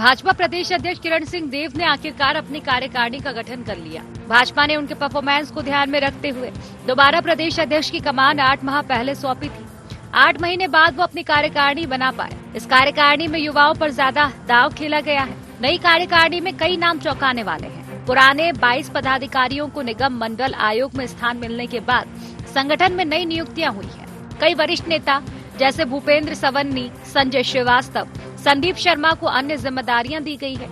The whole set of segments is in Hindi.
भाजपा प्रदेश अध्यक्ष किरण सिंह देव ने आखिरकार अपनी कार्यकारिणी का गठन कर लिया। भाजपा ने उनके परफॉर्मेंस को ध्यान में रखते हुए दोबारा प्रदेश अध्यक्ष की कमान 8 माह पहले सौंपी थी। 8 महीने बाद वो अपनी कार्यकारिणी बना पाए। इस कार्यकारिणी में युवाओं पर ज्यादा दांव खेला गया है। नई कार्यकारिणी में कई नाम चौंकाने वाले हैं। पुराने 22 पदाधिकारियों को निगम मंडल आयोग में स्थान मिलने के बाद संगठन में नई नियुक्तियां हुई हैं। कई वरिष्ठ नेता जैसे भूपेंद्र सवन्नी, संजय श्रीवास्तव, संदीप शर्मा को अन्य जिम्मेदारियां दी गई है।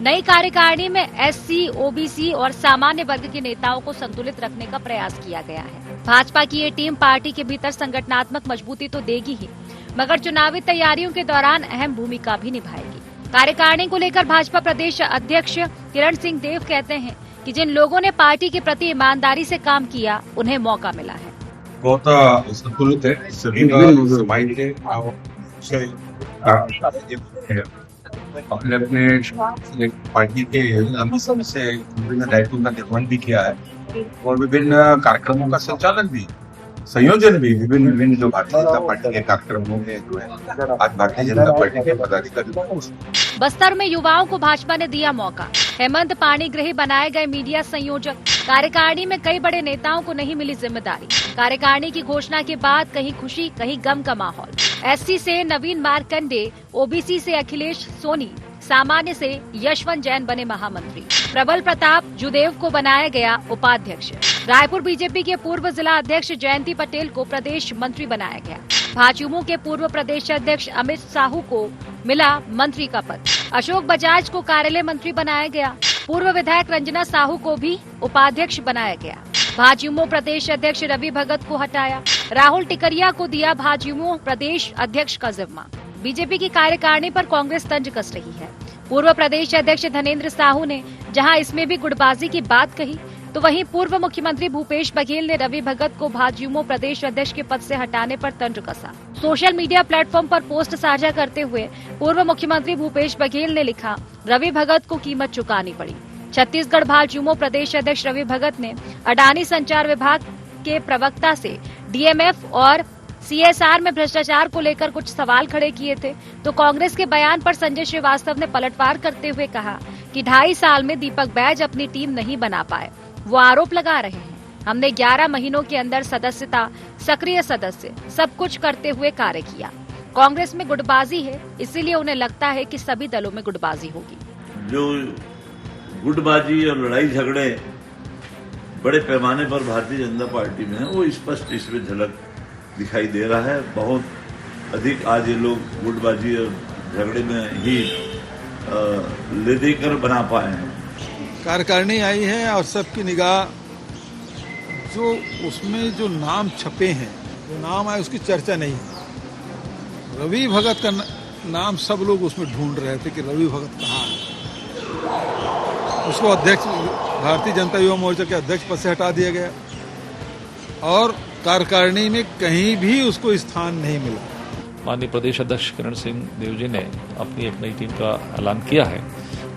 नई कार्यकारिणी में एससी, ओबीसी और सामान्य वर्ग के नेताओं को संतुलित रखने का प्रयास किया गया है। भाजपा की ये टीम पार्टी के भीतर संगठनात्मक मजबूती तो देगी ही, मगर चुनावी तैयारियों के दौरान अहम भूमिका भी निभाएगी। कार्यकारिणी को लेकर भाजपा प्रदेश अध्यक्ष किरण सिंह देव कहते हैं कि जिन लोगों ने पार्टी के प्रति ईमानदारी से काम किया, उन्हें मौका मिला है। बहुत संतुलित है, सभी का समाज के अपने पार्टी के से विभिन्न दायित्वों का निर्वहन भी किया है और विभिन्न कार्यक्रमों का संचालन भी, संयोजन भी, विभिन्न जो भारतीय जनता पार्टी के कार्यक्रमों में जो है आज भारतीय जनता पार्टी के पदाधिकारी। बस्तर में युवाओं को भाजपा ने दिया मौका। हेमंत पाणिग्रही बनाए गए मीडिया संयोजक। कार्यकारिणी में कई बड़े नेताओं को नहीं मिली जिम्मेदारी। कार्यकारिणी की घोषणा के बाद कहीं खुशी कहीं गम का माहौल। एससी से नवीन मार्कंडे, ओबीसी से अखिलेश सोनी, सामान्य से यशवंत जैन बने महामंत्री। प्रबल प्रताप जुदेव को बनाया गया उपाध्यक्ष। रायपुर बीजेपी के पूर्व जिला अध्यक्ष जयंती पटेल को प्रदेश मंत्री बनाया गया। भाजयुमो के पूर्व प्रदेश अध्यक्ष अमित साहू को मिला मंत्री का पद। अशोक बजाज को कार्यालय मंत्री बनाया गया। पूर्व विधायक रंजना साहू को भी उपाध्यक्ष बनाया गया। भाजयुमो प्रदेश अध्यक्ष रवि भगत को हटाया। राहुल टिकरिया को दिया भाजयुमो प्रदेश अध्यक्ष का जिम्मा। बीजेपी की कार्यकारिणी पर कांग्रेस तंज कस रही है। पूर्व प्रदेश अध्यक्ष धनेंद्र साहू ने जहां इसमें भी गुटबाजी की बात कही, तो वहीं पूर्व मुख्यमंत्री भूपेश बघेल ने रवि भगत को भाजयुमो प्रदेश अध्यक्ष के पद से हटाने पर तंज कसा। सोशल मीडिया प्लेटफॉर्म पर पोस्ट साझा करते हुए पूर्व मुख्यमंत्री भूपेश बघेल ने लिखा, रवि भगत को कीमत चुकानी पड़ी। छत्तीसगढ़ भाजयुमो प्रदेश अध्यक्ष रवि भगत ने अडानी संचार विभाग के प्रवक्ता से डीएमएफ और सीएसआर में भ्रष्टाचार को लेकर कुछ सवाल खड़े किए थे, तो कांग्रेस के बयान पर संजय श्रीवास्तव ने पलटवार करते हुए कहा कि 2.5 साल में दीपक बैज अपनी टीम नहीं बना पाए। वो आरोप लगा रहे हैं, हमने 11 महीनों के अंदर सदस्यता, सक्रिय सदस्य, सब कुछ करते हुए कार्य किया। कांग्रेस में गुटबाजी है, इसीलिए उन्हें लगता है कि सभी दलों में गुटबाजी होगी। जो गुटबाजी और लड़ाई झगड़े बड़े पैमाने पर भारतीय जनता पार्टी में है, वो स्पष्ट इसमें झलक दिखाई दे रहा है। बहुत अधिक आज ये लोग गुटबाजी और झगड़े में ही ले देकर बना पाए हैं। कार्यकारिणी आई है और सबकी निगाह जो उसमें जो नाम छपे हैं, जो नाम आए उसकी चर्चा नहीं है। रवि भगत का नाम सब लोग उसमें ढूंढ रहे थे कि रवि भगत कहाँ है। उसको अध्यक्ष, भारतीय जनता युवा मोर्चा के अध्यक्ष पद से हटा दिया गया और कार्यकारिणी में कहीं भी उसको स्थान नहीं मिला। माननीय प्रदेश अध्यक्ष किरण सिंह देव जी ने अपनी एक नई टीम का ऐलान किया है।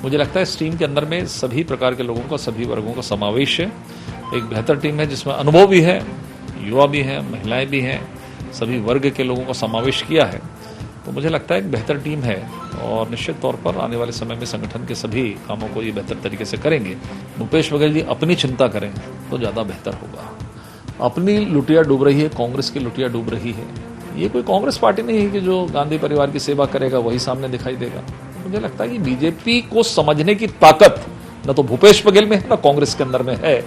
मुझे लगता है इस टीम के अंदर में सभी प्रकार के लोगों का, सभी वर्गों का समावेश है। एक बेहतर टीम है जिसमें अनुभव भी है, युवा भी है, महिलाएं भी हैं, सभी वर्ग के लोगों का समावेश किया है। तो मुझे लगता है एक बेहतर टीम है और निश्चित तौर पर आने वाले समय में संगठन के सभी कामों को ये बेहतर तरीके से करेंगे। भूपेश बघेल जी अपनी चिंता करें तो ज़्यादा बेहतर होगा। अपनी लुटिया डूब रही है, कांग्रेस की लुटिया डूब रही है। ये कोई कांग्रेस पार्टी नहीं है कि जो गांधी परिवार की सेवा करेगा वही सामने दिखाई देगा। मुझे लगता है कि बीजेपी को समझने की ताकत न तो भूपेश बघेल में है न कांग्रेस के अंदर में है।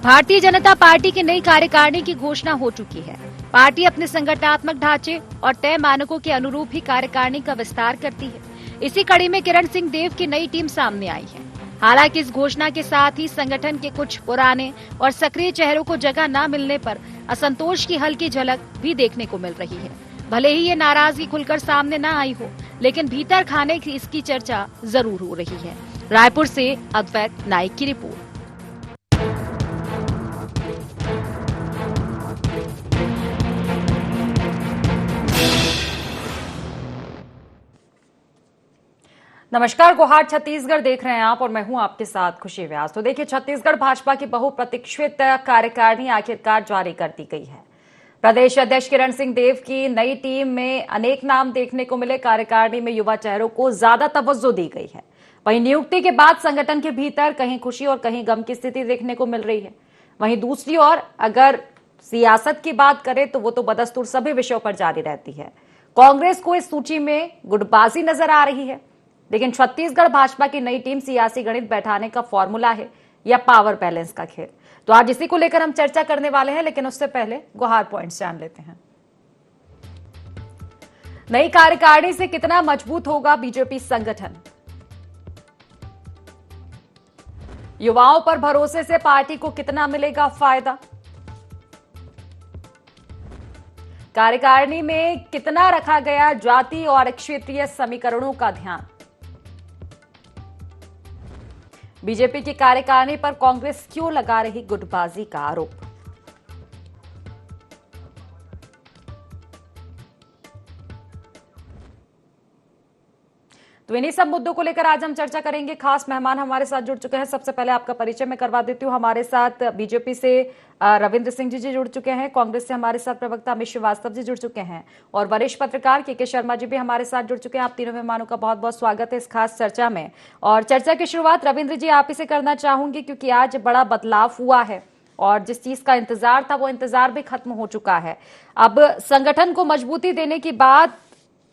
भारतीय जनता पार्टी की नई कार्यकारिणी की घोषणा हो चुकी है। पार्टी अपने संगठनात्मक ढांचे और तय मानकों के अनुरूप ही कार्यकारिणी का विस्तार करती है। इसी कड़ी में किरण सिंह देव की नई टीम सामने आई है। हालांकि इस घोषणा के साथ ही संगठन के कुछ पुराने और सक्रिय चेहरों को जगह न मिलने पर असंतोष की हल्की झलक भी देखने को मिल रही है। भले ही ये नाराजगी खुलकर सामने न आई हो, लेकिन भीतर खाने की इसकी चर्चा जरूर हो रही है। रायपुर से अद्वैत नाइक की रिपोर्ट। नमस्कार, गुहार छत्तीसगढ़ देख रहे हैं आप और मैं हूं आपके साथ खुशी व्यास। तो देखिए, छत्तीसगढ़ भाजपा की बहुप्रतीक्षित कार्यकारिणी आखिरकार जारी कर दी गई है। प्रदेश अध्यक्ष किरण सिंह देव की नई टीम में अनेक नाम देखने को मिले। कार्यकारिणी में युवा चेहरों को ज्यादा तवज्जो दी गई है। वहीं नियुक्ति के बाद संगठन के भीतर कहीं खुशी और कहीं गम की स्थिति देखने को मिल रही है। वहीं दूसरी ओर अगर सियासत की बात करें तो वो तो बदस्तूर सभी विषयों पर जारी रहती है। कांग्रेस को इस सूची में गुटबाजी नजर आ रही है, लेकिन छत्तीसगढ़ भाजपा की नई टीम सियासी गणित बैठाने का फॉर्मूला है या पावर बैलेंस का खेल। तो आज इसी को लेकर हम चर्चा करने वाले हैं, लेकिन उससे पहले गुहार पॉइंट्स जान लेते हैं। नई कार्यकारिणी से कितना मजबूत होगा बीजेपी संगठन? युवाओं पर भरोसे से पार्टी को कितना मिलेगा फायदा? कार्यकारिणी में कितना रखा गया जाति और क्षेत्रीय समीकरणों का ध्यान? बीजेपी की कार्यकारिणी पर कांग्रेस क्यों लगा रही गुटबाजी का आरोप? तो इन्हीं सब मुद्दों को लेकर आज हम चर्चा करेंगे। खास मेहमान हमारे साथ जुड़ चुके हैं। सबसे पहले आपका परिचय मैं करवा देती हूँ। हमारे साथ बीजेपी से रविंद्र सिंह जी जुड़ चुके हैं, कांग्रेस से हमारे साथ प्रवक्ता अमित श्रीवास्तव जी जुड़ चुके हैं और वरिष्ठ पत्रकार के शर्मा जी भी हमारे साथ जुड़ चुके हैं। आप तीनों मेहमानों का बहुत बहुत स्वागत है इस खास चर्चा में। और चर्चा की शुरुआत रविंद्र जी आप ही से करना चाहूंगी, क्योंकि आज बड़ा बदलाव हुआ है और जिस चीज का इंतजार था वो इंतजार भी खत्म हो चुका है। अब संगठन को मजबूती देने की बात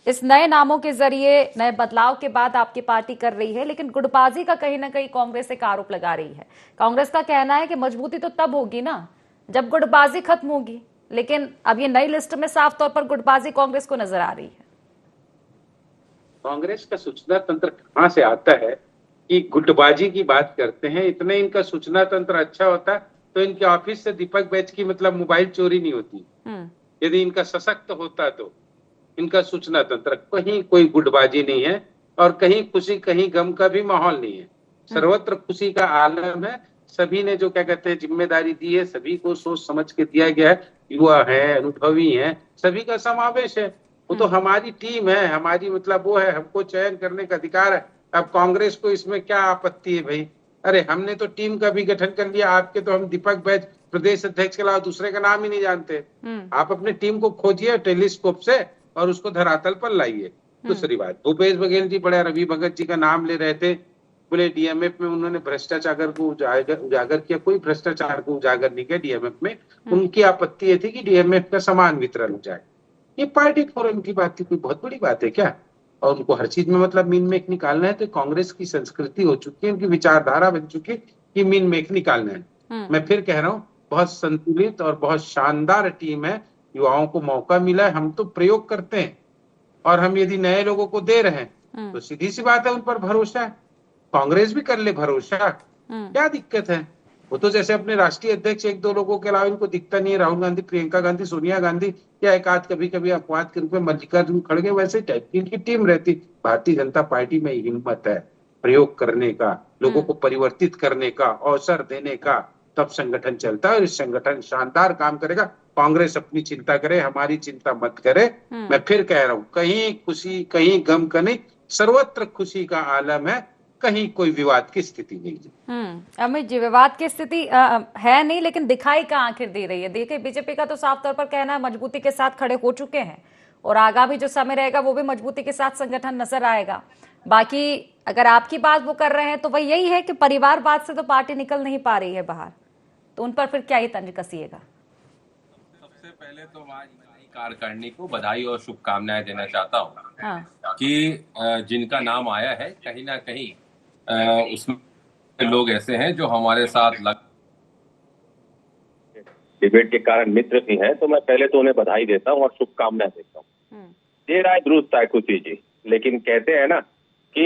इस नए नामों के जरिए, नए बदलाव के बाद आपकी पार्टी कर रही है, लेकिन गुटबाजी का कहीं ना कहीं कांग्रेस एक आरोप लगा रही है। कांग्रेस का कहना है कि मजबूती तो तब होगी ना जब गुटबाजी खत्म होगी, लेकिन अब ये नई लिस्ट में साफ तौर पर गुटबाजी कांग्रेस को नजर आ रही है। कांग्रेस का सूचना तंत्र कहां से आता है कि गुटबाजी की बात करते हैं? इतने इनका सूचना तंत्र अच्छा होता तो इनके ऑफिस से दीपक बैच की मतलब मोबाइल चोरी नहीं होती। यदि इनका सशक्त होता तो इनका सूचना तंत्र कहीं कोई गुटबाजी नहीं है और कहीं खुशी कहीं गम का भी माहौल नहीं है। सर्वत्र खुशी का आलम है। सभी ने जो क्या कहते हैं जिम्मेदारी दी है, सभी को सोच समझ के दिया गया है। युवा है, अनुभवी है, सभी का समावेश है। वो तो हमारी टीम है, हमारी मतलब वो है, हमको चयन करने का अधिकार है। अब कांग्रेस को इसमें क्या आपत्ति है भाई? अरे हमने तो टीम का भी गठन कर लिया। आपके तो हम दीपक बैच प्रदेश अध्यक्ष के अलावा दूसरे का नाम ही नहीं जानते। आप अपनी टीम को खोजिए टेलीस्कोप से और उसको धरातल पर लाइए। दूसरी बात, भूपेश बघेल जी बड़े रवि भगत जी का नाम ले रहे थे, बोले डीएमएफ में उन्होंने भ्रष्टाचार को उजागर किया। कोई भ्रष्टाचार को उजागर नहीं किया डीएमएफ में। उनकी आपत्ति ये थी कि डीएमएफ का समान वितरण हो जाए। ये पार्टी फोरम की बात थी, कोई बहुत बड़ी बात है क्या? और उनको हर चीज में मतलब मीन मेक निकालना है। तो कांग्रेस की संस्कृति हो चुकी है, उनकी विचारधारा बन चुकी है कि मीन मेक निकालना है। मैं फिर कह रहा हूँ, बहुत संतुलित और बहुत शानदार टीम है। युवाओं को मौका मिला है, हम तो प्रयोग करते हैं और हम यदि नए लोगों को दे रहे हैं तो सीधी सी बात है उन पर भरोसा है। कांग्रेस भी कर ले भरोसा, क्या दिक्कत है? वो तो जैसे अपने राष्ट्रीय अध्यक्ष एक दो लोगों के अलावा इनको दिखता नहीं है, राहुल गांधी, प्रियंका गांधी, सोनिया गांधी या एक आध कभी कभी अपवाद के रूप में मल्लिकार्जुन खड़गे, वैसे टाइप की इनकी टीम रहती। भारतीय जनता पार्टी में हिम्मत है प्रयोग करने का, लोगों को परिवर्तित करने का, अवसर देने का, तब संगठन चलता है और इस संगठन शानदार काम करेगा। कांग्रेस अपनी चिंता करे, हमारी चिंता मत करे। मैं फिर कह रहा हूँ, कहीं खुशी कहीं गम का नहीं, सर्वत्र खुशी का आलम है, कहीं कोई विवाद की स्थिति नहीं है। अमित जी, विवाद की स्थिति है नहीं, लेकिन दिखाई का आखिर दे रही है। देखिए, बीजेपी का तो साफ तौर पर कहना है मजबूती के साथ खड़े हो चुके हैं और आगामी जो समय रहेगा वो भी मजबूती के साथ संगठन नजर आएगा। बाकी अगर आपकी बात वो कर रहे हैं तो वही यही है कि परिवारवाद से तो पार्टी निकल नहीं पा रही है बाहर, तो उन पर फिर क्या ही तंज कसिएगा? सबसे पहले तो आज नई कार्यकारिणी को बधाई और शुभकामनाएं देना चाहता हूँ कि जिनका नाम आया है कहीं ना कहीं उसमें लोग ऐसे हैं जो हमारे साथ डिबेट के कारण मित्र भी हैं, तो मैं पहले तो उन्हें बधाई देता हूँ और शुभकामनाएं देता हूँ। देर आए दुरुस्त आए खुशी जी, लेकिन कहते हैं ना कि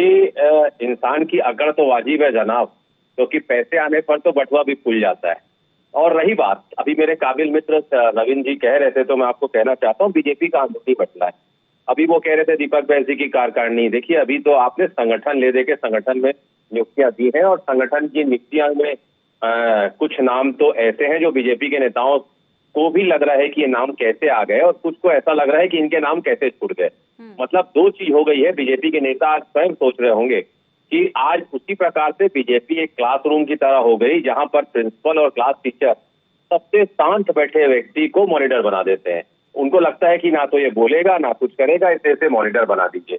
इंसान की अकड़ तो वाजिब है जनाब, क्योंकि पैसे आने पर तो बटुआ भी फूल जाता है। और रही बात, अभी मेरे काबिल मित्र रविंद्र जी कह रहे थे, तो मैं आपको कहना चाहता हूँ बीजेपी का अंदरूनी बटला है। अभी वो कह रहे थे दीपक बैच जी की कार्यकारिणी, देखिए अभी तो आपने संगठन ले दे के संगठन में नियुक्तियां दी हैं और संगठन की नियुक्तियां में कुछ नाम तो ऐसे हैं जो बीजेपी के नेताओं को भी लग रहा है कि ये नाम कैसे आ गए और कुछ को ऐसा लग रहा है कि इनके नाम कैसे छूट गए। मतलब दो चीज हो गई है। बीजेपी के नेता आज स्वयं सोच रहे होंगे कि आज उसी प्रकार से बीजेपी एक क्लासरूम की तरह हो गई, जहां पर प्रिंसिपल और क्लास टीचर सबसे शांत बैठे व्यक्ति को मॉनिटर बना देते हैं। उनको लगता है कि ना तो ये बोलेगा ना कुछ करेगा, इसे मॉनिटर बना दीजिए।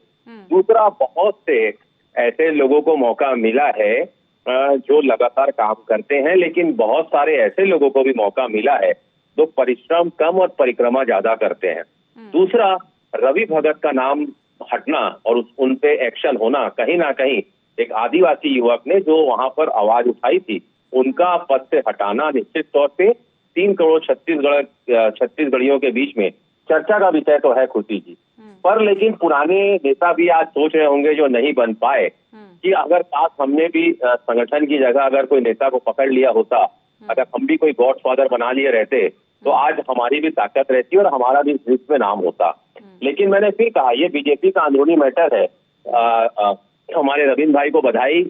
दूसरा, बहुत से ऐसे लोगों को मौका मिला है जो लगातार काम करते हैं, लेकिन बहुत सारे ऐसे लोगों को भी मौका मिला है जो परिश्रम कम और परिक्रमा ज्यादा करते हैं। दूसरा, रवि भगत का नाम हटना और उन पे एक्शन होना, कहीं ना कहीं एक आदिवासी युवक ने जो वहां पर आवाज उठाई थी, उनका पद से हटाना निश्चित तौर पे 3 करोड़ छत्तीसगढ़ियों के बीच में चर्चा का विषय तो है खुशी जी। पर लेकिन पुराने नेता भी आज सोच रहे होंगे जो नहीं बन पाए कि अगर काश हमने भी संगठन की जगह अगर कोई नेता को पकड़ लिया होता, अगर हम भी कोई गॉडफादर बना लिए रहते तो आज हमारी भी ताकत रहती और हमारा भी लिस्ट में नाम होता। लेकिन मैंने फिर कहा, ये बीजेपी का अंदरूनी मैटर है। हमारे रविंद्र भाई को बधाई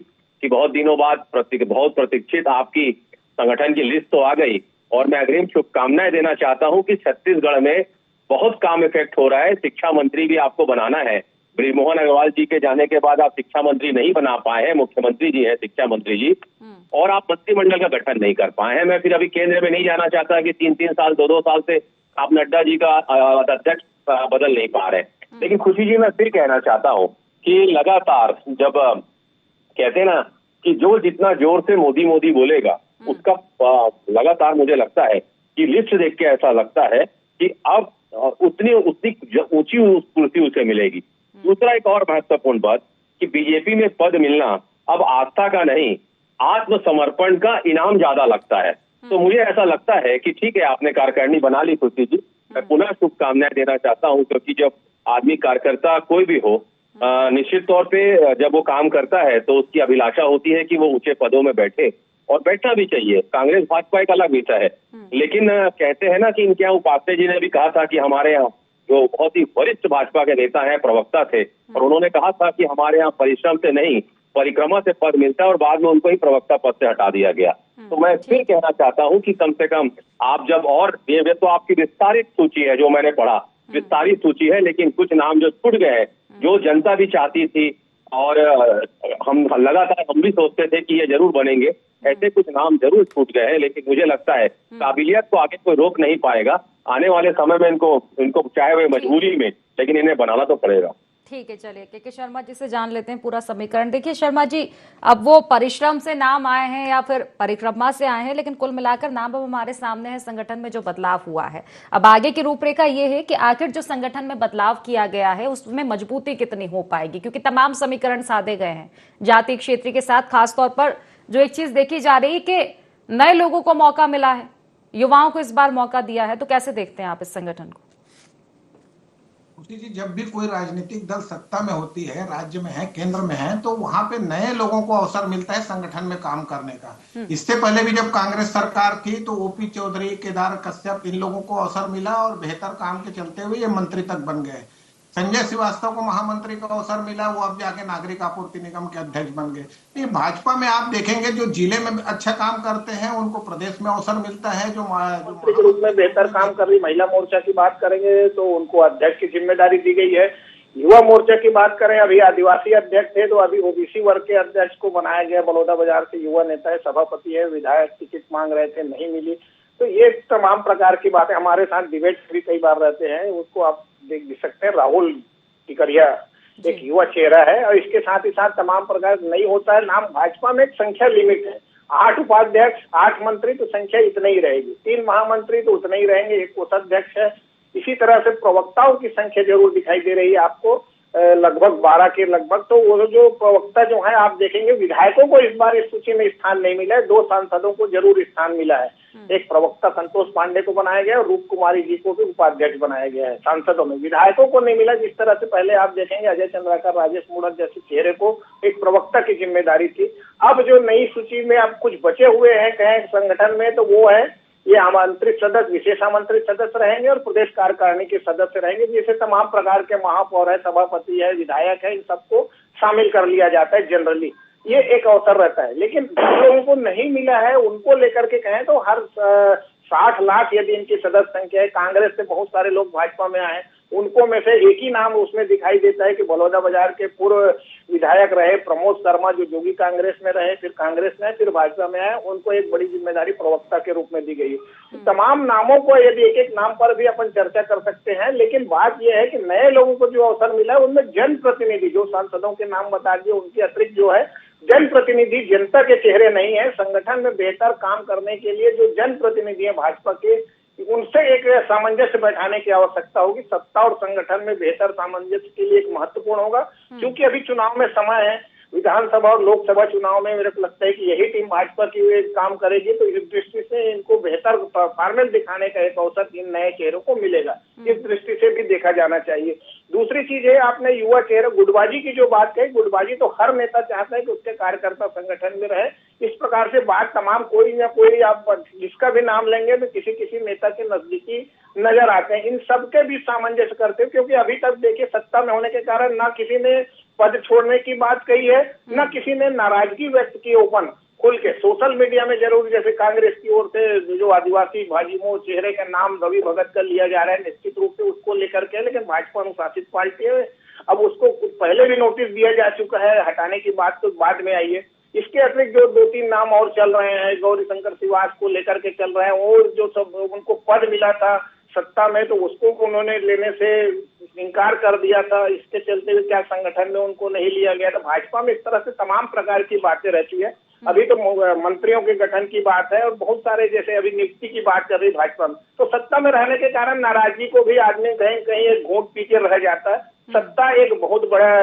कि बहुत दिनों बाद बहुत प्रतीक्षित आपकी संगठन की लिस्ट तो आ गई, और मैं अग्रिम शुभकामनाएं देना चाहता हूं कि छत्तीसगढ़ में बहुत काम इफेक्ट हो रहा है। शिक्षा मंत्री भी आपको बनाना है। बृजमोहन अग्रवाल जी के जाने के बाद आप शिक्षा मंत्री नहीं बना पाए हैं, मुख्यमंत्री जी हैं शिक्षा मंत्री जी, और आप मंत्रिमंडल का गठन नहीं कर पाए हैं। मैं फिर अभी केंद्र में नहीं जाना चाहता कि 3-3 साल 2-2 साल से आप नड्डा जी का अध्यक्ष बदल नहीं पा रहे। लेकिन खुशी जी, मैं फिर कहना चाहता हूँ कि लगातार जब कहते हैं ना कि जो जितना जोर से मोदी मोदी बोलेगा, उसका लगातार मुझे लगता है कि लिस्ट देख के ऐसा लगता है कि अब उतनी ऊंची कुर्सी उसे मिलेगी। दूसरा, एक और महत्वपूर्ण बात कि बीजेपी में पद मिलना अब आस्था का नहीं, आत्मसमर्पण का इनाम ज्यादा लगता है। तो मुझे ऐसा लगता है कि ठीक है, आपने कार्यकारिणी बना ली खुशी जी, मैं पुनः शुभकामनाएं देना चाहता हूं, क्योंकि जब आदमी कार्यकर्ता कोई भी हो, निश्चित तौर पे जब वो काम करता है तो उसकी अभिलाषा होती है कि वो ऊंचे पदों में बैठे, और बैठना भी चाहिए। कांग्रेस भाजपा एक अलग विषय है, लेकिन कहते हैं ना कि इनके यहाँ उपाध्याय जी ने भी कहा था कि हमारे यहाँ जो बहुत ही वरिष्ठ भाजपा के नेता हैं, प्रवक्ता थे, और उन्होंने कहा था कि हमारे यहाँ परिश्रम से नहीं परिक्रमा से पद मिलता है, और बाद में उनको ही प्रवक्ता पद से हटा दिया गया। तो मैं फिर कहना चाहता हूँ कि कम से कम आप जब, और ये तो आपकी विस्तारित सूची है जो मैंने पढ़ा, विस्तारित सूची है, लेकिन कुछ नाम जो छूट गए हैं, जो जनता भी चाहती थी और हम लगातार हम भी सोचते थे कि ये जरूर बनेंगे, ऐसे कुछ नाम जरूर छूट गए हैं। लेकिन मुझे लगता है काबिलियत को आगे कोई रोक नहीं पाएगा। आने वाले समय में इनको चाहे हुए मजबूरी में, लेकिन इन्हें बनाना तो पड़ेगा। ठीक है, चलिए के शर्मा जी से जान लेते हैं पूरा समीकरण। देखिए शर्मा जी, अब वो परिश्रम से नाम आए हैं या फिर परिक्रमा से आए हैं, लेकिन कुल मिलाकर नाम अब हमारे सामने है, संगठन में जो बदलाव हुआ है। अब आगे की रूपरेखा ये है कि आखिर जो संगठन में बदलाव किया गया है उसमें मजबूती कितनी हो पाएगी, क्योंकि तमाम समीकरण साधे गए हैं जाति क्षेत्र के साथ। खासतौर पर जो एक चीज देखी जा रही है कि नए लोगों को मौका मिला है, युवाओं को इस बार मौका दिया है, तो कैसे देखते हैं आप इस संगठन को? जी, जब भी कोई राजनीतिक दल सत्ता में होती है, राज्य में है, केंद्र में है, तो वहां पे नए लोगों को अवसर मिलता है संगठन में काम करने का। इससे पहले भी जब कांग्रेस सरकार थी तो ओपी चौधरी, केदार कश्यप, इन लोगों को अवसर मिला और बेहतर काम के चलते हुए ये मंत्री तक बन गए। संजय श्रीवास्तव को महामंत्री का अवसर मिला, वो अब जाके नागरिक आपूर्ति निगम के अध्यक्ष बन गए। ये भाजपा में आप देखेंगे जो जिले में अच्छा काम करते हैं उनको प्रदेश में अवसर मिलता है। जो के रूप में बेहतर काम कर रही महिला मोर्चा की बात करेंगे तो उनको अध्यक्ष की जिम्मेदारी दी गई है। युवा मोर्चा की बात करें, अभी आदिवासी अध्यक्ष थे तो अभी ओबीसी वर्ग के अध्यक्ष को बनाया गया। बलौदा बाजार से युवा नेता है, सभापति है, विधायक टिकट मांग रहे थे, नहीं मिली। तो ये तमाम प्रकार की बातें, हमारे साथ डिबेट भी कई बार रहते हैं, उसको आप देख सकते हैं। राहुल टिकरिया एक युवा चेहरा है, और इसके साथ ही साथ तमाम प्रकार नहीं होता है नाम। भाजपा में एक संख्या लिमिट है, 8 उपाध्यक्ष, 8 मंत्री, तो संख्या इतनी ही रहेगी। 3 महामंत्री तो उतने ही रहेंगे, एक कोषाध्यक्ष है। इसी तरह से प्रवक्ताओं की संख्या जरूर दिखाई दे रही है आपको, लगभग 12 के लगभग। तो वो जो प्रवक्ता जो है आप देखेंगे, विधायकों को इस बार इस सूची में स्थान नहीं मिला है, 2 सांसदों को जरूर स्थान मिला है। एक प्रवक्ता संतोष पांडे को बनाया गया और रूप कुमारी जी को भी उपाध्यक्ष बनाया गया है सांसदों में। विधायकों को नहीं मिला। जिस तरह से पहले आप देखेंगे अजय चंद्राकर, राजेश मूणत जैसे चेहरे को एक प्रवक्ता की जिम्मेदारी थी। अब जो नई सूची में अब कुछ बचे हुए हैं कहें संगठन में, तो वो है ये आमंत्रित सदस्य, विशेष आमंत्रित सदस्य रहेंगे और प्रदेश कार्यकारिणी के सदस्य रहेंगे। जैसे तमाम प्रकार के महापौर है, सभापति है, विधायक है, इन सबको शामिल कर लिया जाता है जनरली। ये एक अवसर रहता है। लेकिन जिन लोगों को नहीं मिला है उनको लेकर के कहें तो हर 60 लाख यदि इनकी सदस्य संख्या है, कांग्रेस से बहुत सारे लोग भाजपा में आए, उनको में से एक ही नाम उसमें दिखाई देता है कि बलौदाबाजार के पूर्व विधायक रहे प्रमोद शर्मा, जो जोगी कांग्रेस में रहे, फिर कांग्रेस में फिर भाजपा में आए, उनको एक बड़ी जिम्मेदारी प्रवक्ता के रूप में दी गई है। तमाम नामों को यदि एक एक नाम पर भी अपन चर्चा कर सकते हैं, लेकिन बात यह है कि नए लोगों को जो अवसर मिला है उनमें जनप्रतिनिधि, जो सांसदों के नाम बता दिए उनके अतिरिक्त जो है जनप्रतिनिधि, जनता के चेहरे नहीं है। संगठन में बेहतर काम करने के लिए जो जनप्रतिनिधि है भाजपा के, उनसे एक सामंजस्य बैठाने की आवश्यकता होगी। सत्ता और संगठन में बेहतर सामंजस्य के लिए एक महत्वपूर्ण होगा, क्योंकि अभी चुनाव में समय है। विधानसभा और लोकसभा चुनाव में मेरे को लगता है कि यही टीम भाजपा की काम करेगी, तो इस दृष्टि से इनको बेहतर परफॉर्मेंस दिखाने का एक अवसर इन नए चेहरों को मिलेगा। इस दृष्टि से भी देखा जाना चाहिए। दूसरी चीज है, आपने युवा चेहरे गुटबाजी की जो बात कही, गुटबाजी तो हर नेता चाहता है कि उसके कार्यकर्ता संगठन में रहे। इस प्रकार से बात तमाम कोई ना कोई आप जिसका भी नाम लेंगे तो किसी किसी नेता के नजदीकी नजर आते हैं। इन सबके भी सामंजस्य करते हैं, क्योंकि अभी तक देखिए सत्ता में होने के कारण ना किसी ने पद छोड़ने की बात कही है, न किसी ने नाराजगी व्यक्त की ओपन खुल के। सोशल मीडिया में जरूर जैसे कांग्रेस की ओर से जो आदिवासी भाजीमो चेहरे का नाम रवि भगत का लिया जा रहा है, निश्चित रूप से उसको लेकर के, लेकिन भाजपा अनुशासित पार्टी है, अब उसको पहले भी नोटिस दिया जा चुका है, हटाने की बात तो बाद में आई है। इसके अतिरिक्त जो 2-3 नाम और चल रहे हैं, गौरी शंकर श्रीवास को लेकर के चल रहे हैं, और जो सब उनको पद मिला था सत्ता में तो उसको उन्होंने लेने से इनकार कर दिया था। इसके चलते हुए क्या संगठन में उनको नहीं लिया गया था। भाजपा में इस तरह से तमाम प्रकार की बातें रहती है। अभी तो मंत्रियों के गठन की बात है और बहुत सारे जैसे अभी नियुक्ति की बात कर रही भाजपा में, तो सत्ता में रहने के कारण नाराजगी को भी आदमी कहीं कहीं एक घूंट पीछे रह जाता है। सत्ता एक बहुत बड़ा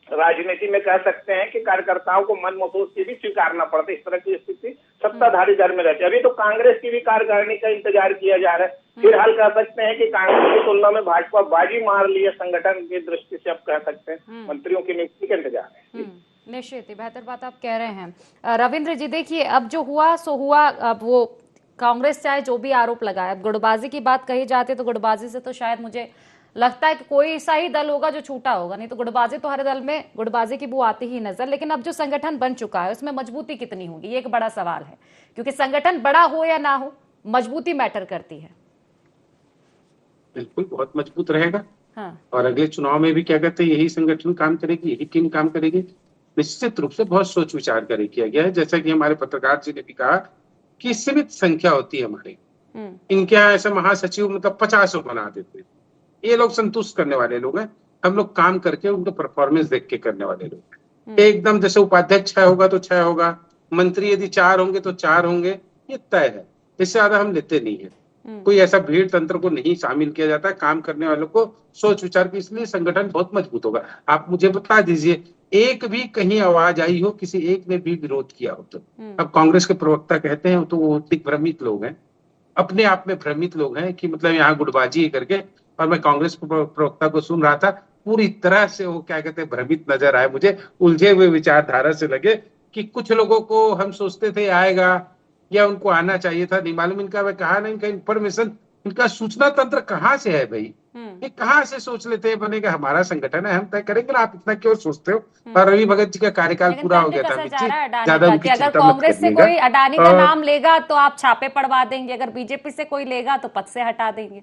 राजनीति में कह सकते हैं कि कार्यकर्ताओं को मन महसूस की भी स्वीकारना पड़ता है। इस तरह की स्थिति सत्ताधारी दल में रहती है। अभी तो कांग्रेस की भी कार्यकारिणी का इंतजार किया जा रहा है। फिलहाल कह सकते हैं कि कांग्रेस की तुलना में भाजपा बाजी मार ली है संगठन की दृष्टि से, अब कह सकते हैं मंत्रियों की नियुक्ति का इंतजार है। निश्चित ही बेहतर बात आप कह रहे हैं। रविंद्र जी देखिए, अब जो हुआ सो हुआ। अब वो कांग्रेस चाहे जो भी आरोप लगाए, अब गुटबाजी की बात कही जाती है तो गुटबाजी से तो शायद मुझे लगता है कि कोई ऐसा ही दल होगा जो छूटा होगा, नहीं तो गुटबाजी तो हर दल में गुटबाजी की बू आती ही नजर। लेकिन अब जो संगठन बन चुका है उसमें मजबूती कितनी होगी, ये एक बड़ा सवाल है, क्योंकि संगठन बड़ा हो या ना हो मजबूती मैटर करती है। बिल्कुल बहुत मजबूत रहेगा। हाँ। और अगले चुनाव में भी क्या कहते हैं, यही संगठन काम करेगी, यही टीम काम करेगी। निश्चित रूप से बहुत सोच विचार कर किया गया है। जैसा कि हमारे पत्रकार जी ने भी कहा कि सीमित संख्या होती है हमारी, इनके यहाँ ऐसा महासचिव मतलब 50 बना देते हैं। ये लोग संतुष्ट करने वाले लोग हैं। हम लोग काम करके उनको परफॉर्मेंस देख के करने वाले लोग हैं। एकदम जैसे उपाध्यक्ष 6 होगा तो 6 होगा, मंत्री यदि 4 होंगे तो 4 होंगे, ये तय है। इससे ज्यादा हम लेते नहीं है। कोई ऐसा भीड़ तंत्र को नहीं शामिल किया जाता है, काम करने वालों को सोच विचार की, इसलिए संगठन बहुत मजबूत होगा। आप मुझे बता दीजिए एक भी कहीं आवाज आई हो, किसी एक ने भी विरोध किया हो तो। अब कांग्रेस के प्रवक्ता कहते हैं तो वो दिग्भ्रमित लोग हैं, अपने आप में भ्रमित लोग हैं कि मतलब यहाँ गुटबाजी करके। और मैं कांग्रेस प्रवक्ता को सुन रहा था, पूरी तरह से वो क्या कहते हैं भ्रमित नजर आए मुझे, उलझे हुए विचारधारा से लगे कि कुछ लोगों को हम सोचते थे आएगा या उनको आना चाहिए था, नहीं मालूम इनका। मैं कहा नहीं, इनका इंफॉर्मेशन, इनका सूचना तंत्र कहाँ से है भाई? ये कहाँ से सोच लेते हैं बनेगा? हमारा संगठन है, हम तय करेंगे ना, आप इतना क्यों सोचते हो? और रवि भगत जी का कार्यकाल पूरा हो गया था। अगर कांग्रेस से कोई अडानी का नाम लेगा तो आप छापे पड़वा देंगे, अगर बीजेपी से कोई लेगा तो पद से हटा देंगे।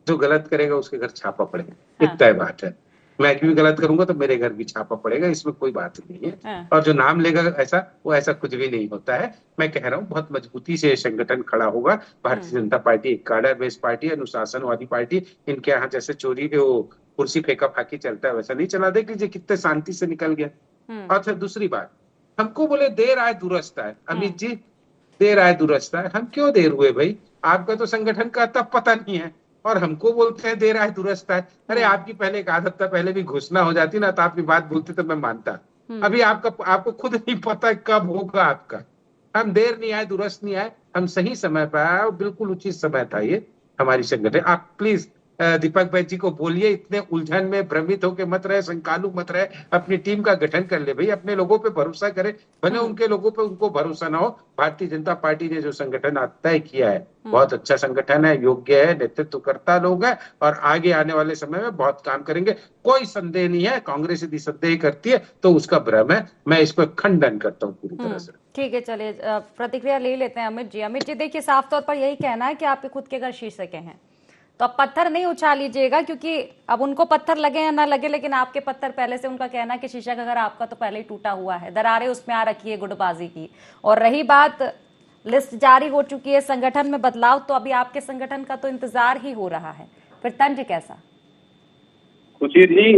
जो गलत करेगा उसके घर छापा पड़ेगा, हाँ। तय बात है। मैं भी गलत करूंगा तो मेरे घर भी छापा पड़ेगा, इसमें कोई बात नहीं है। हाँ। और जो नाम लेगा ऐसा, वो ऐसा कुछ भी नहीं होता है। मैं कह रहा हूँ बहुत मजबूती से संगठन खड़ा होगा। भारतीय जनता पार्टी एक कार्डर बेस्ड पार्टी, अनुशासनवादी पार्टी। इनके यहाँ जैसे चोरी कुर्सी फेंका फाकी चलता है वैसा नहीं चला। देख लीजिए कितने शांति से निकल गया। और फिर दूसरी बात, हमको बोले देर आए दुरुस्त आए। अमित जी, देर आए दुरुस्त आए, हम क्यों देर हुए भाई? आपका तो संगठन का तब पता नहीं है और हमको बोलते हैं देर आए दुरुस्त आए। अरे आपकी पहले एक आदत था, पहले भी घोषणा हो जाती ना तो आपकी बात बोलते तो मैं मानता। अभी आपको खुद नहीं पता कब होगा आपका। हम देर नहीं आए दुरुस्त नहीं आए, हम सही समय पर आए और बिल्कुल उचित समय था ये हमारी संगठन। आप प्लीज दीपक भाई जी को बोलिए, इतने उलझन में भ्रमित होकर मत रहे, संकालू मत रहे, अपनी टीम का गठन कर ले भाई, अपने लोगों पे भरोसा करे। भले उनके लोगों पे उनको भरोसा ना हो, भारतीय जनता पार्टी ने जो संगठन तय किया है बहुत अच्छा संगठन है, योग्य है, नेतृत्वकर्ता लोग हैं और आगे आने वाले समय में बहुत काम करेंगे, कोई संदेह नहीं है। कांग्रेस यदि संदेह करती है तो उसका भ्रम है, मैं इसको खंडन करता हूँ पूरी तरह से। ठीक है, चलिए प्रतिक्रिया ले लेते हैं अमित जी। अमित जी देखिए, साफ तौर पर यही कहना है कि आपके खुद के अगर शीर्षक हैं तो अब पत्थर नहीं उछाल लीजिएगा, क्योंकि अब उनको पत्थर लगे या ना लगे, लेकिन आपके पत्थर पहले से, उनका कहना है कि शीशा का घर आपका तो पहले ही टूटा हुआ है, दरारें उसमें आ रखी है गुटबाजी की। और रही बात लिस्ट जारी हो चुकी है, संगठन में बदलाव, तो अभी आपके संगठन का तो इंतजार ही हो रहा है, फिर तंज कैसा? खुशी जी,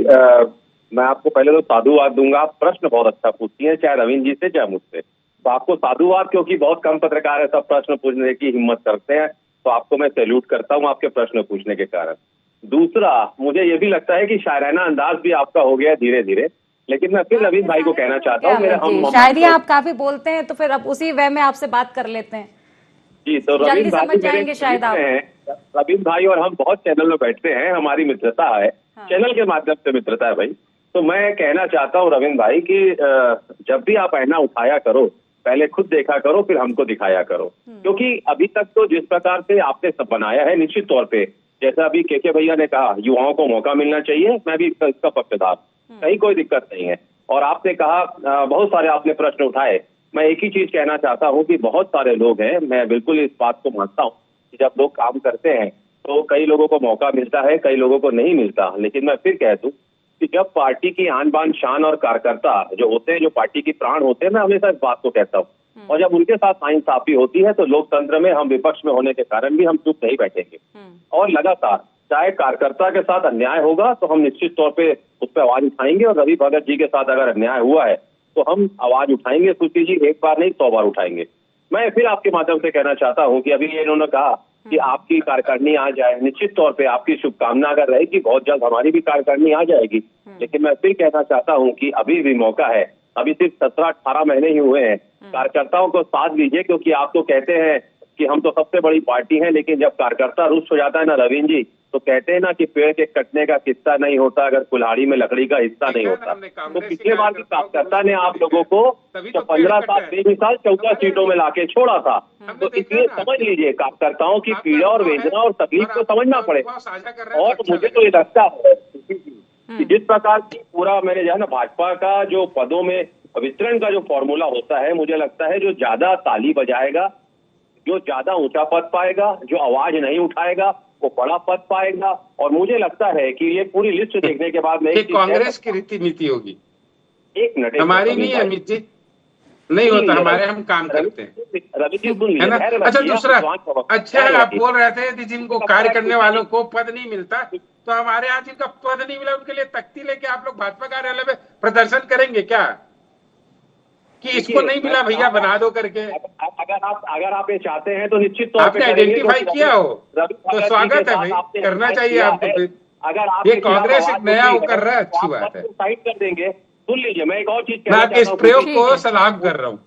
मैं आपको पहले तो साधुवाद दूंगा। आप प्रश्न बहुत अच्छा पूछती हैं, चाहे रविंद्र जी से चाहे मुझसे, तो आपको साधुवाद, क्योंकि बहुत कम पत्रकार ऐसा प्रश्न पूछने की हिम्मत करते हैं, तो आपको मैं सैल्यूट करता हूं आपके प्रश्न पूछने के कारण। दूसरा, मुझे ये भी लगता है कि शायराना अंदाज भी आपका हो गया धीरे धीरे, लेकिन मैं फिर रविंद्र भाई को कहना चाहता हूँ, शायरी आप काफी बोलते हैं, तो फिर अब उसी वे में आपसे बात कर लेते हैं जी। तो जल्दी समझ जाएंगे शायद आप। रविंद्र भाई और हम बहुत चैनल में बैठते हैं, हमारी मित्रता है, चैनल के माध्यम से मित्रता है भाई। तो मैं कहना चाहता हूँ रविंद्र भाई कि जब भी आप आईना उठाया करो, पहले खुद देखा करो, फिर हमको दिखाया करो, क्योंकि अभी तक तो जिस प्रकार से आपने सब बनाया है, निश्चित तौर पे जैसा अभी के भैया ने कहा, युवाओं को मौका मिलना चाहिए, मैं भी इसका पक्षधर, कहीं कोई दिक्कत नहीं है। और आपने कहा, बहुत सारे आपने प्रश्न उठाए, मैं एक ही चीज कहना चाहता हूँ कि बहुत सारे लोग हैं, मैं बिल्कुल इस बात को मानता हूँ कि जब लोग काम करते हैं तो कई लोगों को मौका मिलता है, कई लोगों को नहीं मिलता। लेकिन मैं फिर कह दूं कि जब पार्टी की आन बान शान और कार्यकर्ता जो होते हैं, जो पार्टी की प्राण होते हैं, मैं हमेशा इस बात को कहता हूँ, और जब उनके साथ नाइंसाफी होती है तो लोकतंत्र में हम विपक्ष में होने के कारण भी हम चुप नहीं बैठेंगे, और लगातार चाहे कार्यकर्ता के साथ अन्याय होगा तो हम निश्चित तौर पे उस पर आवाज उठाएंगे। और रवि भगत जी के साथ अगर अन्याय हुआ है तो हम आवाज उठाएंगे, सुशील जी, एक बार नहीं 100 बार उठाएंगे। मैं फिर आपके माध्यम से कहना चाहता हूँ कि अभी इन्होंने कहा कि आपकी कार्यकारिणी आ जाए, निश्चित तौर पे आपकी शुभकामना अगर रहेगी, बहुत जल्द हमारी भी कार्यकारिणी आ जाएगी। लेकिन मैं फिर कहना चाहता हूँ कि अभी भी मौका है, अभी सिर्फ 17-18 महीने ही हुए हैं, कार्यकर्ताओं को साथ लीजिए, क्योंकि आप तो कहते हैं कि हम तो सबसे बड़ी पार्टी है, लेकिन जब कार्यकर्ता रुष्ट हो जाता है ना रविंद्र जी, तो कहते हैं ना कि पेड़ के कटने का किस्सा नहीं होता अगर कुल्हाड़ी में लकड़ी का हिस्सा नहीं होता। तो पिछले बार भी कार्यकर्ता ने आप लोगों को 15 साल बेमिसाल 14 सीटों में लाके छोड़ा था। तो इसलिए समझ लीजिए, कार्यकर्ताओं की पीड़ा और वेदना और तकलीफ को समझना पड़ेगा। और मुझे तो ये लगता है कि जिस प्रकार की पूरा मैंने जो है ना भाजपा का जो पदों में वितरण का जो फॉर्मूला होता है, मुझे लगता है जो ज्यादा ताली बजाएगा, जो ज्यादा ऊंचा पद पाएगा, जो आवाज नहीं उठाएगा, वो बड़ा पद पाएगा। और मुझे लगता है कि ये पूरी लिस्ट देखने के बाद में कांग्रेस की रीति नीति होगी, एक मिनट, हमारी नहीं है अमित जी, नहीं होता हमारे, हम काम करते हैं, रवि जी सुन है ना। अच्छा, दूसरा, अच्छा आप बोल रहे थे कि जिनको कार्य करने वालों को पद नहीं मिलता, तो हमारे यहाँ जिनका पद नहीं मिला उनके लिए तख्ती लेके आप लोग भाजपा कार्यालय में प्रदर्शन करेंगे क्या कि इसको नहीं मिला भैया बना दो करके? अगर आप ये चाहते हैं तो निश्चित तौर आपने आइडेंटिफाई किया हो तो स्वागत है भाई, करना चाहिए आपको। अगर आप ये कांग्रेस एक नया वो कर रहा है, अच्छी बात है, साइड कर देंगे। सुन लीजिए, मैं एक और चीज मैं आपके इस प्रयोग को सलाम कर रहा हूँ।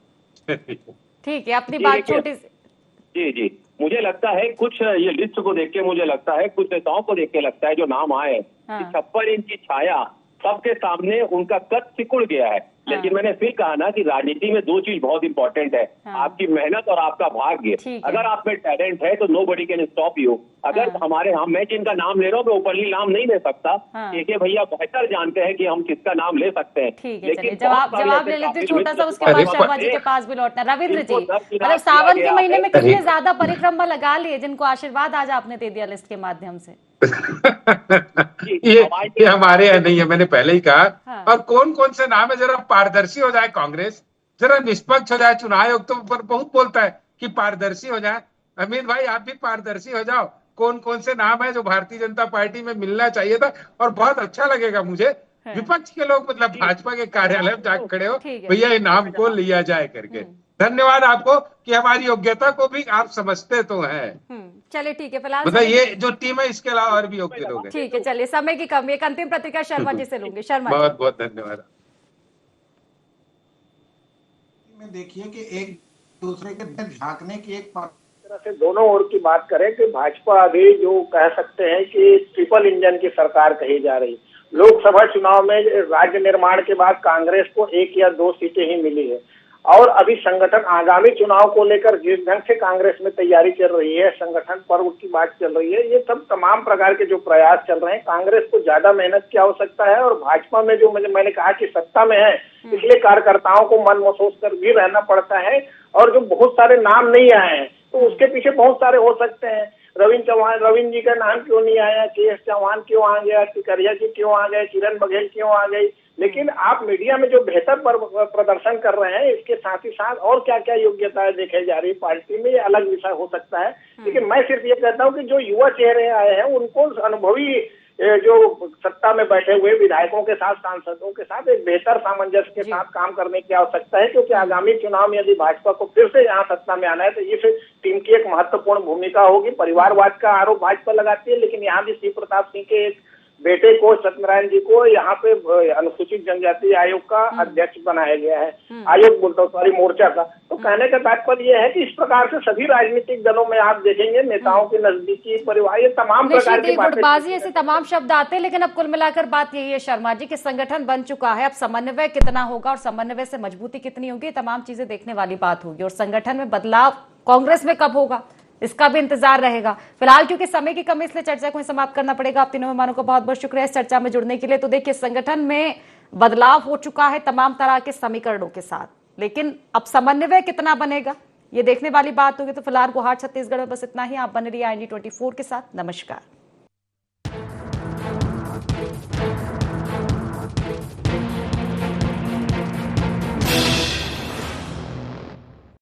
ठीक है, अपनी बात छोटी सी। जी, मुझे लगता है कुछ ये लिस्ट को देख के मुझे लगता है, कुछ नेताओं को देख के लगता है, जो नाम आए 56 इंच की छाया, सबके सामने उनका कद सिकुड़ गया है। लेकिन मैंने फिर कहा ना कि राजनीति में 2 चीज बहुत इंपॉर्टेंट है, आपकी मेहनत और आपका भाग्य। अगर आप में टैलेंट है तो नोबडी कैन स्टॉप यू। अगर हमारे मैं जिनका नाम ले रहा हूँ, मैं ओपनली नाम नहीं ले सकता, के भैया बेहतर जानते हैं कि हम किसका नाम ले सकते हैं। लेकिन जवाब ले लेते छोटा सा, उसके बाद शर्मा जी के पास भी लौटना। रविंद्र जी, मतलब सावन के महीने में कितने ज्यादा परिक्रमा लगा लिए जिनको आशीर्वाद आज आपने दे दिया लिस्ट के माध्यम से? ये हमारे यहाँ नहीं है, मैंने पहले ही कहा। और कौन कौन से नाम है, जरा पारदर्शी हो जाए कांग्रेस, जरा निष्पक्ष हो जाए। चुनाव आयोग तो बहुत बोलता है कि पारदर्शी हो जाए। अमित भाई, आप भी पारदर्शी हो जाओ, कौन कौन से नाम है जो भारतीय जनता पार्टी में मिलना चाहिए था। और बहुत अच्छा लगेगा मुझे विपक्ष के लोग, मतलब भाजपा के कार्यालय में जाकर खड़े हो, भैया ये नाम को लिया जाए करके। धन्यवाद आपको कि हमारी योग्यता को भी आप समझते तो हैं। चलिए ठीक है, फिलहाल मतलब ये जो टीम है इसके अलावा और भी योग्य लोग हैं। ठीक है, चलिए, समय की कमी, एक अंतिम प्रतिक्रिया शर्मा जी से लूंगी। शर्मा, बहुत बहुत धन्यवाद। में देखिए कि एक दूसरे के झांकने की एक तरह से दोनों ओर की बात करें कि भाजपा अभी जो कह सकते हैं कि ट्रिपल इंजन की सरकार कही जा रही। लोकसभा चुनाव में राज्य निर्माण के बाद कांग्रेस को 1 या 2 सीटें ही मिली है, और अभी संगठन आगामी चुनाव को लेकर जिस ढंग से कांग्रेस में तैयारी चल रही है, संगठन पर्व की बात चल रही है, ये सब तमाम प्रकार के जो प्रयास चल रहे हैं, कांग्रेस को ज्यादा मेहनत की आवश्यकता है। और भाजपा में जो मैंने कहा कि सत्ता में है, इसलिए कार्यकर्ताओं को मन महसूस कर भी रहना पड़ता है। और जो बहुत सारे नाम नहीं आए हैं तो उसके पीछे बहुत सारे हो सकते हैं। रविंद्र जी का नाम क्यों नहीं आया, के.एस. चौहान क्यों आ गया, टिकरिया जी क्यों आ गए, किरण बघेल क्यों आ गई। लेकिन आप मीडिया में जो बेहतर प्रदर्शन कर रहे हैं, इसके साथ ही साथ और क्या क्या योग्यताएं देखी जा रही पार्टी में, ये अलग विषय हो सकता है। लेकिन मैं सिर्फ ये कहता हूँ कि जो युवा चेहरे आए हैं उनको अनुभवी जो सत्ता में बैठे हुए विधायकों के साथ, सांसदों के साथ एक बेहतर सामंजस्य के साथ काम करने की आवश्यकता है, क्योंकि आगामी चुनाव में यदि भाजपा को फिर से यहाँ सत्ता में आना है तो इस टीम की एक महत्वपूर्ण भूमिका होगी। परिवारवाद का आरोप भाजपा लगाती है, लेकिन यहाँ भी शिव प्रताप सिंह के एक बेटे को, सत्यनारायण जी को, यहाँ पे अनुसूचित जनजाति आयोग का अध्यक्ष बनाया गया है, आयोग बोलता हूँ, सॉरी, मोर्चा का। तो कहने का तात्पर्य यह है कि इस प्रकार से सभी राजनीतिक दलों में आप देखेंगे नेताओं के नजदीकी परिवार, ये तमाम प्रकार की गुटबाजी, ऐसे तमाम शब्द आते हैं। लेकिन अब कुल मिलाकर बात यही है शर्मा जी कि संगठन बन चुका है, अब समन्वय कितना होगा और समन्वय से मजबूती कितनी होगी, तमाम चीजें देखने वाली बात होगी। और संगठन में बदलाव कांग्रेस में कब होगा, इसका भी इंतजार रहेगा। फिलहाल क्योंकि समय की कमी, इसलिए चर्चा को समाप्त करना पड़ेगा। आप तीनों मेहमानों को बहुत बहुत शुक्रिया इस चर्चा में जुड़ने के लिए। तो देखिए, संगठन में बदलाव हो चुका है तमाम तरह के समीकरणों के साथ, लेकिन अब समन्वय कितना बनेगा ये देखने वाली बात होगी। तो फिलहाल गुहार छत्तीसगढ़ में बस इतना ही। आप बने रहिए IND24 के साथ। नमस्कार।